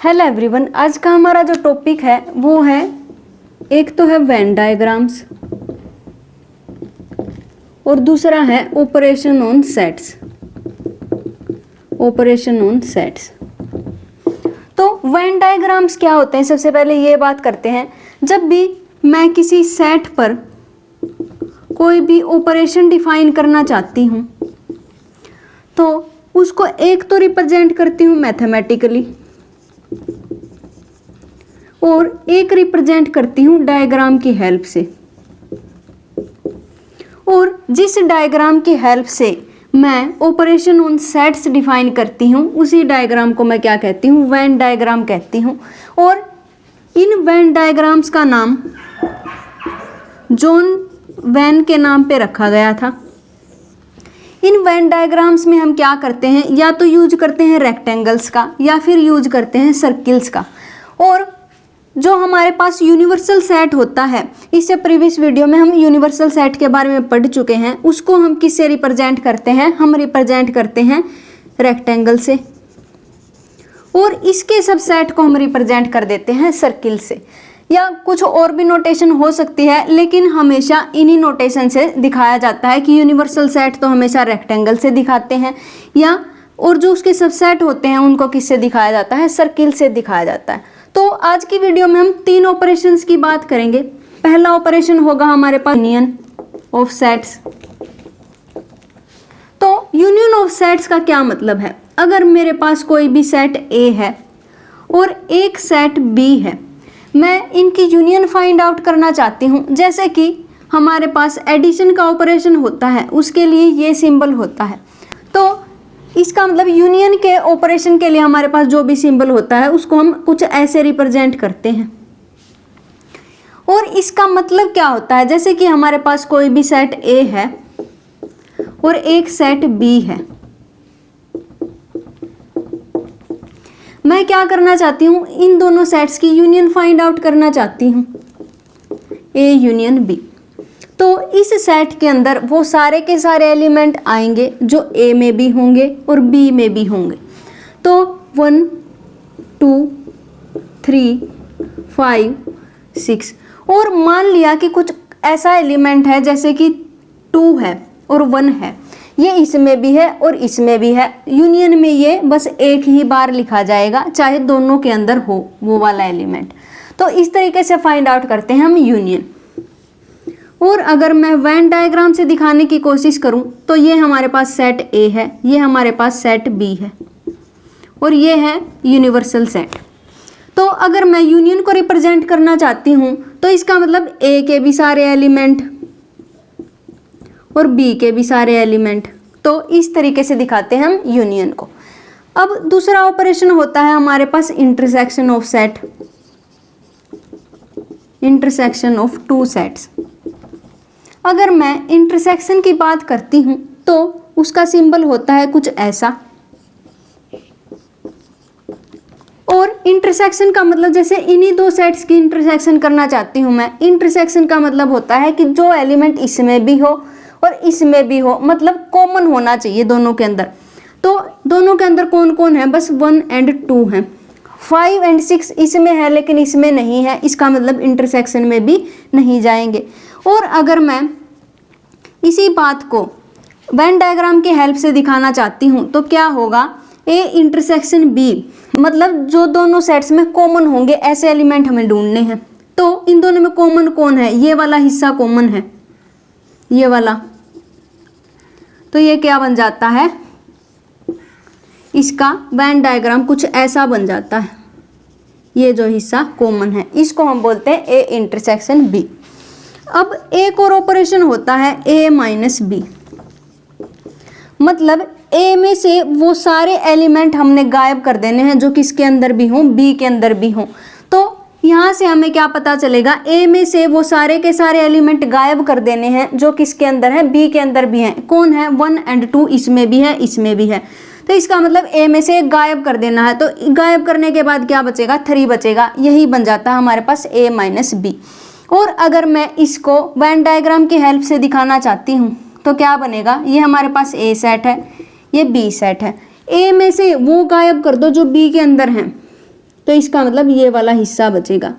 Hello everyone, आज का हमारा जो टॉपिक है वो है, एक तो है वेन डायग्राम्स और दूसरा है operation on sets. Operation on sets. तो वेन डायग्राम्स क्या होते हैं, सबसे पहले ये बात करते हैं। जब भी मैं किसी सेट पर कोई भी ऑपरेशन डिफाइन करना चाहती हूँ तो उसको एक तो रिप्रेजेंट करती हूँ मैथमेटिकली और एक रिप्रेजेंट करती हूँ डायग्राम की हेल्प से। और जिस डायग्राम की हेल्प से मैं ऑपरेशन ऑन सेट्स डिफाइन करती हूँ उसी डायग्राम को मैं क्या कहती हूँ, वेन डायग्राम कहती हूँ। और इन वेन डायग्राम्स का नाम जॉन वेन के नाम पे रखा गया था। इन वेन डायग्राम्स में हम क्या करते हैं, या तो यूज करते हैं रेक्टेंगल्स का या फिर यूज करते हैं सर्किल्स का। और जो हमारे पास यूनिवर्सल सेट होता है, इससे प्रीवियस वीडियो में हम यूनिवर्सल सेट के बारे में पढ़ चुके हैं, उसको हम किससे रिप्रेजेंट करते हैं, हम रिप्रेजेंट करते हैं रेक्टेंगल से। और इसके सब सेट को हम रिप्रेजेंट कर देते हैं सर्किल से, या कुछ और भी नोटेशन हो सकती है, लेकिन हमेशा इन्हीं नोटेशन से दिखाया जाता है कि यूनिवर्सल सेट तो हमेशा रेक्टेंगल से दिखाते हैं, या और जो उसके सबसेट होते हैं उनको किससे दिखाया जाता है, सर्किल से दिखाया जाता है। तो आज की वीडियो में हम तीन ऑपरेशंस की बात करेंगे। पहला ऑपरेशन होगा हमारे पास यूनियन ऑफ सेट्स। तो यूनियन ऑफ सेट्स का क्या मतलब है, अगर मेरे पास कोई भी सेट A है और एक सेट B है, मैं इनकी यूनियन फाइंड आउट करना चाहती हूँ। जैसे कि हमारे पास एडिशन का ऑपरेशन होता है, उसके लिए ये सिंबल होता है। तो इसका मतलब यूनियन के ऑपरेशन के लिए हमारे पास जो भी सिंबल होता है उसको हम कुछ ऐसे रिप्रेजेंट करते हैं। और इसका मतलब क्या होता है, जैसे कि हमारे पास कोई भी सेट A है और एक सेट B है, मैं क्या करना चाहती हूँ, इन दोनों सेट्स की यूनियन फाइंड आउट करना चाहती हूँ, A यूनियन B। तो इस सेट के अंदर वो सारे के सारे एलिमेंट आएंगे जो A में भी होंगे और B में भी होंगे। तो 1 2 3 5 6। और मान लिया कि कुछ ऐसा एलिमेंट है जैसे कि 2 है और 1 है, ये इसमें भी है और इसमें भी है। यूनियन में ये बस एक ही बार लिखा जाएगा, चाहे दोनों के अंदर हो वो वाला एलिमेंट। तो इस तरीके से फाइंड आउट करते हैं हम यूनियन। और अगर मैं वेन डायग्राम से दिखाने की कोशिश करूं तो ये हमारे पास सेट A है, ये हमारे पास सेट B है और ये है यूनिवर्सल सेट। तो अगर मैं यूनियन को रिप्रेजेंट करना चाहती हूं तो इसका मतलब A के भी सारे एलिमेंट और B के भी सारे एलिमेंट। तो इस तरीके से दिखाते हैं हम यूनियन को। अब दूसरा ऑपरेशन होता है हमारे पास intersection of set, intersection of two sets. अगर मैं इंटरसेक्शन की बात करती हूँ तो उसका सिंबल होता है कुछ ऐसा। और इंटरसेक्शन का मतलब, जैसे इन्हीं दो सेट्स की इंटरसेक्शन करना चाहती हूँ मैं, इंटरसेक्शन का मतलब होता है कि जो एलिमेंट इसमें भी हो और इसमें भी हो, मतलब कॉमन होना चाहिए दोनों के अंदर। तो दोनों के अंदर कौन कौन है, बस 1 और 2 हैं। 5 और 6 इसमें है लेकिन इसमें नहीं है, इसका मतलब इंटरसेक्शन में भी नहीं जाएंगे। और अगर मैं इसी बात को वेन डायग्राम की हेल्प से दिखाना चाहती हूँ तो क्या होगा, A इंटरसेक्शन B, मतलब जो दोनों सेट्स में कॉमन होंगे ऐसे एलिमेंट हमें ढूंढने हैं। तो इन दोनों में कॉमन कौन है, ये वाला हिस्सा कॉमन है, ये वाला। तो ये क्या बन जाता है, इसका वेन डायग्राम कुछ ऐसा बन जाता है। ये जो हिस्सा कॉमन है इसको हम बोलते हैं A इंटरसेक्शन B। अब एक और ऑपरेशन होता है A माइनस B, मतलब A में से वो सारे एलिमेंट हमने गायब कर देने हैं जो किसके अंदर भी हों, B के अंदर भी हों। तो यहाँ से हमें क्या पता चलेगा, A में से वो सारे के सारे एलिमेंट गायब कर देने हैं जो किसके अंदर है, B के अंदर भी हैं। कौन है, 1 और 2 इसमें भी है, इसमें भी है। तो इसका मतलब A में से गायब कर देना है। तो गायब करने के बाद क्या बचेगा, 3 बचेगा। यही बन जाता है हमारे पास A माइनस B। और अगर मैं इसको वेन डायग्राम की हेल्प से दिखाना चाहती हूँ तो क्या बनेगा, ये हमारे पास A सेट है, ये B सेट है। A में से वो गायब कर दो जो B के अंदर हैं, तो इसका मतलब ये वाला हिस्सा बचेगा।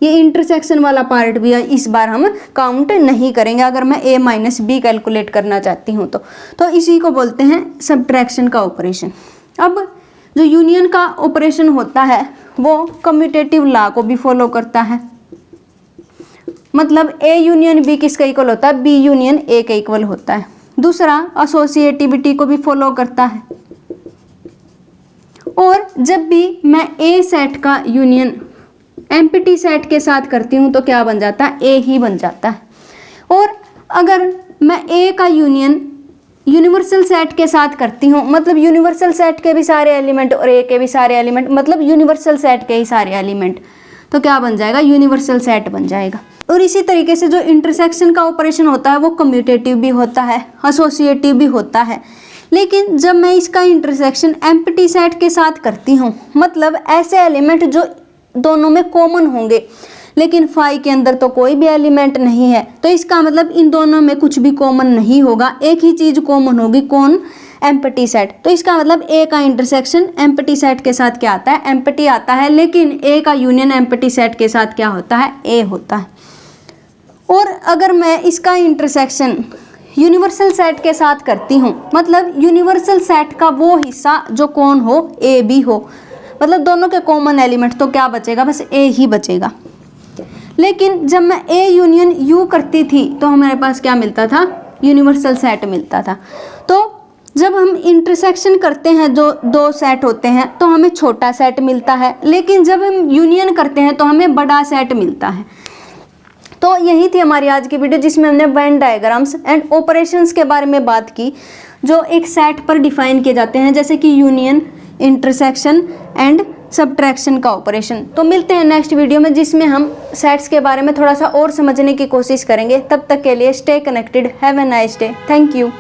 ये इंटरसेक्शन वाला पार्ट भी है, इस बार हम काउंट नहीं करेंगे अगर मैं a माइनस बी कैलकुलेट करना चाहती हूँ तो इसी को बोलते हैं सब्ट्रैक्शन का ऑपरेशन। अब जो यूनियन का ऑपरेशन होता है वो कम्यूटेटिव लॉ को भी फॉलो करता है, मतलब a यूनियन b किसका इक्वल होता है, b यूनियन a के इक्वल होता है। दूसरा एसोसिएटिविटी को भी फॉलो करता है, और जब भी मैं a सेट का यूनियन एम्प्टी सेट के साथ करती हूँ तो क्या बन जाता है, a ही बन जाता है। और अगर मैं a का यूनियन यूनिवर्सल सेट के साथ करती हूँ, मतलब यूनिवर्सल सेट के भी सारे एलिमेंट और a के भी सारे एलिमेंट, मतलब यूनिवर्सल सेट के ही सारे एलिमेंट, तो क्या बन जाएगा, यूनिवर्सल सेट बन जाएगा। और इसी तरीके से जो इंटरसेक्शन का ऑपरेशन होता है वो कम्यूटेटिव भी होता है, एसोसिएटिव भी होता है। लेकिन जब मैं इसका इंटरसेक्शन एम्प्टी सेट के साथ करती हूँ, मतलब ऐसे एलिमेंट जो दोनों में कॉमन होंगे लेकिन फाई के अंदर तो कोई भी एलिमेंट नहीं है, तो इसका मतलब इन दोनों में कुछ भी कॉमन नहीं होगा, एक ही चीज कॉमन होगी, कौन, एम्प्टी सेट। तो इसका मतलब ए का इंटरसेक्शन एम्प्टी सेट के साथ क्या आता है, एम्प्टी आता है, लेकिन ए का यूनियन एम्प्टी सेट के साथ क्या होता है, ए होता है। और अगर मैं इसका इंटरसेक्शन यूनिवर्सल सेट के साथ करती हूँ, मतलब यूनिवर्सल सेट का वो हिस्सा जो कौन हो, ए बी हो, मतलब दोनों के कॉमन एलिमेंट, तो क्या बचेगा, बस ए ही बचेगा। लेकिन जब मैं ए यूनियन यू करती थी तो हमारे पास क्या मिलता था, यूनिवर्सल सेट मिलता था। तो जब हम इंटरसेक्शन करते हैं जो दो सेट होते हैं तो हमें छोटा सेट मिलता है, लेकिन जब हम यूनियन करते हैं तो हमें बड़ा सेट मिलता है। तो यही थी हमारी आज की वीडियो जिसमें हमने वेन डायग्राम्स एंड ऑपरेशंस के बारे में बात की जो एक सेट पर डिफाइन किए जाते हैं, जैसे कि यूनियन, इंटरसेक्शन एंड सब्ट्रैक्शन का ऑपरेशन। तो मिलते हैं नेक्स्ट वीडियो में जिसमें हम सेट्स के बारे में थोड़ा सा और समझने की कोशिश करेंगे। तब तक के लिए stay connected, have a nice day, thank you.